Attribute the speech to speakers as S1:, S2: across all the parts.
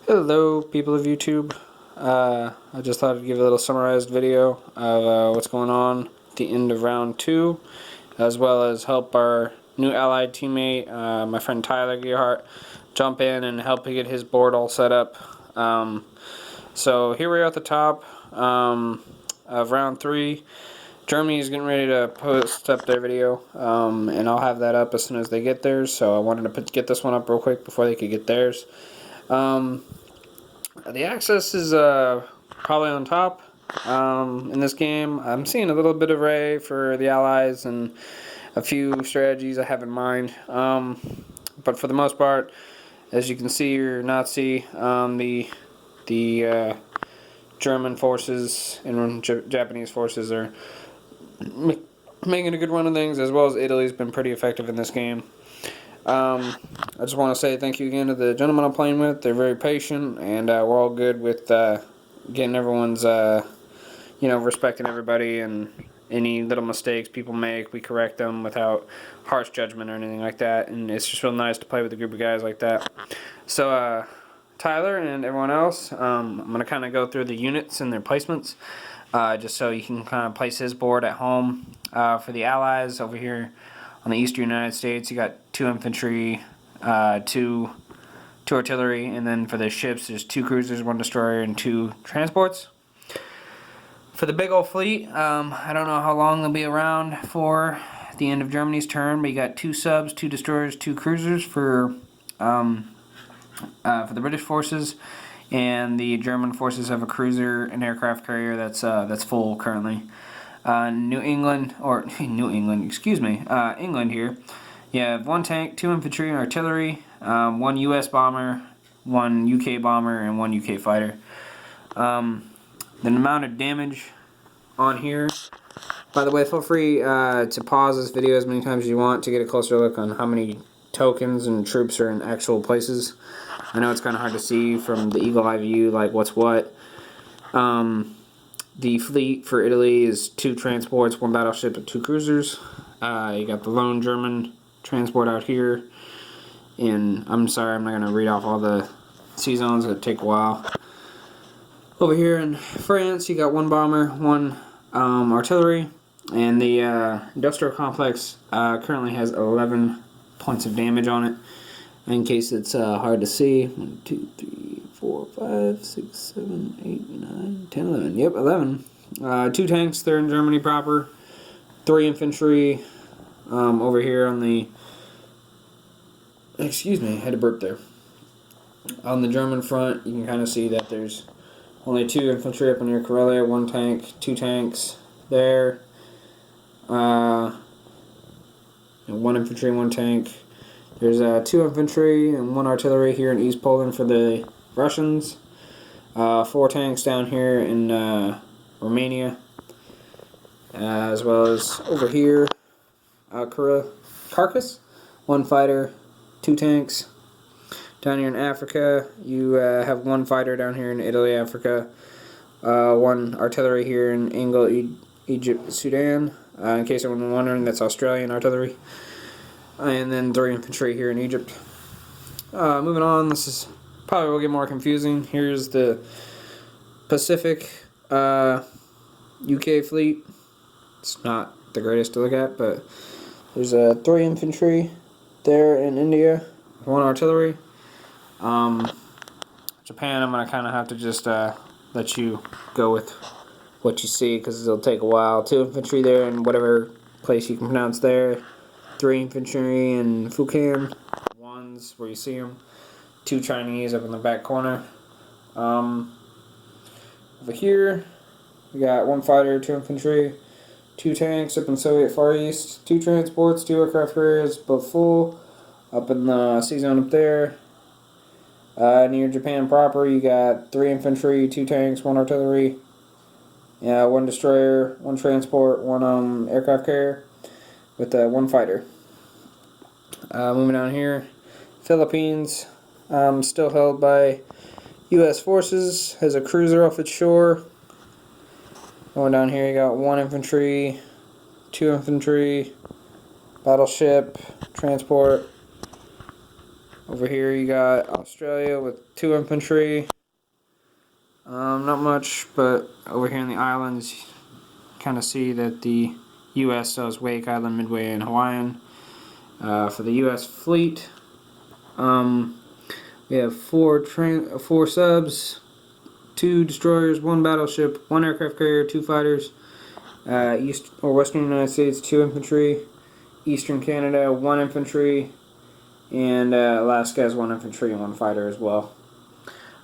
S1: Hello, people of YouTube. I just thought I'd give a little summarized video of what's going on at the end of round 2, as well as help our new allied teammate, my friend Tyler Gearhart, jump in and help get his board all set up. So here we are at the top of round 3. Germany is getting ready to post up their video, and I'll have that up as soon as they get theirs. So I wanted to get this one up real quick before they could get theirs. The Axis is probably on top in this game. I'm seeing a little bit of Ray for the Allies and a few strategies I have in mind. But for the most part, as you can see or not see, the German forces and Japanese forces are making a good run of things, as well as Italy's been pretty effective in this game. I just want to say thank you again to the gentlemen I'm playing with. They're very patient, and we're all good with getting everyone's, respecting everybody, and any little mistakes people make, we correct them without harsh judgment or anything like that, and it's just real nice to play with a group of guys like that. So, Tyler and everyone else, I'm going to kind of go through the units and their placements, just so you can kind of place his board at home. For the Allies over here on the eastern United States, you got 2 infantry, 2 artillery, and then for the ships, there's 2 cruisers, 1 destroyer, and 2 transports. For the big old fleet, I don't know how long they'll be around for the end of Germany's turn, but you got 2 subs, 2 destroyers, 2 cruisers for the British forces, and the German forces have a cruiser, an aircraft carrier that's full currently. England here. You have 1 tank, 2 infantry and artillery, 1 U.S. bomber, 1 UK bomber, and 1 UK fighter. The amount of damage on here. By the way, feel free to pause this video as many times as you want to get a closer look on how many tokens and troops are in actual places. I know it's kind of hard to see from the eagle eye view, like what's what. The fleet for Italy is 2 transports, 1 battleship, and 2 cruisers. You got the lone German transport out here. And I'm sorry, I'm not going to read off all the sea zones. It'll take a while. Over here in France, you got 1 bomber, 1 artillery. And the industrial complex currently has 11 points of damage on it. In case it's hard to see. 1, 2, 3, 4, 5, 6, 7, 8, 9, 10, 11. Yep, 11. 2 tanks there in Germany proper. 3 infantry over here on the... Excuse me, I had to burp there. On the German front, you can kind of see that there's only 2 infantry up near Karelia, 1 tank, 2 tanks there. 1 infantry, 1 tank. There's 2 infantry and 1 artillery here in East Poland for the Russians. 4 tanks down here in Romania. As well as over here, Carcass. 1 fighter, 2 tanks. Down here in Africa, you have 1 fighter down here in Italy, Africa. 1 artillery here in Angola, Egypt, Sudan. In case anyone's wondering, that's Australian artillery. And then 3 infantry here in Egypt. Moving on, this is probably will get more confusing. Here's the Pacific UK fleet. It's not the greatest to look at, but there's 3 infantry there in India, 1 artillery. Japan, I'm gonna kind of have to just let you go with what you see because it'll take a while. 2 infantry there in whatever place you can pronounce there. 3 infantry in Fukan, 1s where you see them, 2 Chinese up in the back corner. Over here, we got 1 fighter, 2 infantry, 2 tanks up in Soviet Far East, 2 transports, 2 aircraft carriers, both full. Up in the sea zone up there, near Japan proper, you got 3 infantry, 2 tanks, 1 artillery, 1 destroyer, 1 transport, 1 aircraft carrier, with 1 fighter. Moving down here, Philippines, still held by U.S. forces, has a cruiser off its shore. Going down here, you got 1 infantry, 2 infantry, battleship, transport, Over here you got Australia with 2 infantry. Not much, but over here in the islands, you kind of see that the U.S. does Wake Island, Midway, and Hawaiian. For the U.S. fleet, we have 4 subs, 2 destroyers, 1 battleship, 1 aircraft carrier, 2 fighters. East or Western United States, 2 infantry. Eastern Canada, 1 infantry. And Alaska has 1 infantry and 1 fighter as well.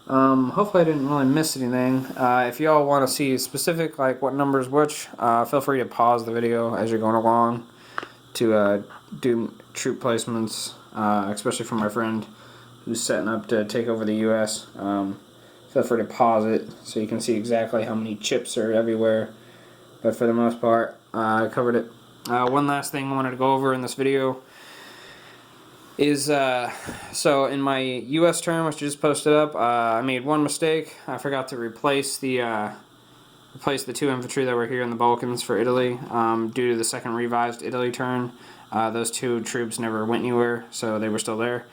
S1: Hopefully I didn't really miss anything. If y'all want to see specific, like what numbers which, feel free to pause the video as you're going along to do troop placements, especially for my friend who's setting up to take over the U.S. Feel free to pause it so you can see exactly how many chips are everywhere. But for the most part, I covered it. One last thing I wanted to go over in this video is, so in my U.S. term, which I just posted up, I made one mistake. I forgot to replace the 2 infantry that were here in the Balkans for Italy. Due to the second revised Italy turn, those 2 troops never went anywhere, so they were still there.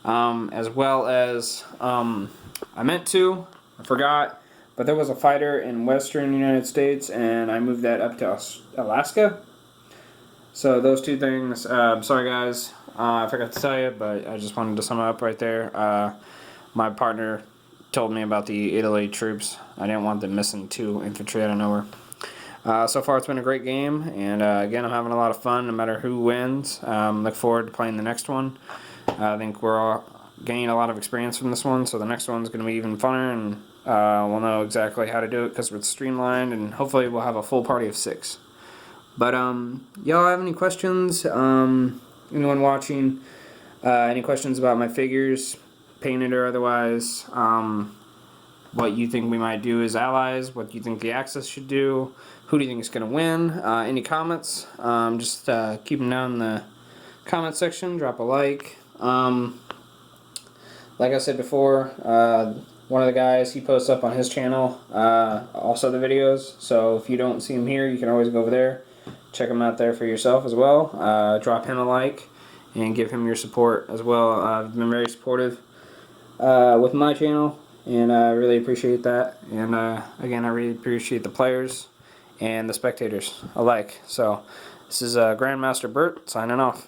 S1: As well as, I meant to, I forgot, but there was a fighter in Western United States, and I moved that up to Alaska. So those 2 things, sorry guys, I forgot to tell you, but I just wanted to sum it up right there. My partner told me about the Italy troops. I didn't want them missing 2 infantry out of nowhere. So far it's been a great game, and again, I'm having a lot of fun no matter who wins. Look forward to playing the next one. I think we're all gaining a lot of experience from this one, so the next one's going to be even funner, and we'll know exactly how to do it because it's streamlined, and hopefully we'll have a full party of 6. But y'all have any questions? Anyone watching? Any questions about my figures, painted or otherwise? What you think we might do as allies? What you think the Axis should do? Who do you think is going to win? Any comments? Just keep them down in the comment section. Drop a like. Like I said before, one of the guys, he posts up on his channel also the videos, so if you don't see him here, you can always go over there, check him out there for yourself as well. Drop him a like and give him your support as well. I've been very supportive with my channel, and I really appreciate that. And again, I really appreciate the players and the spectators alike. So this is Grandmaster Bert signing off.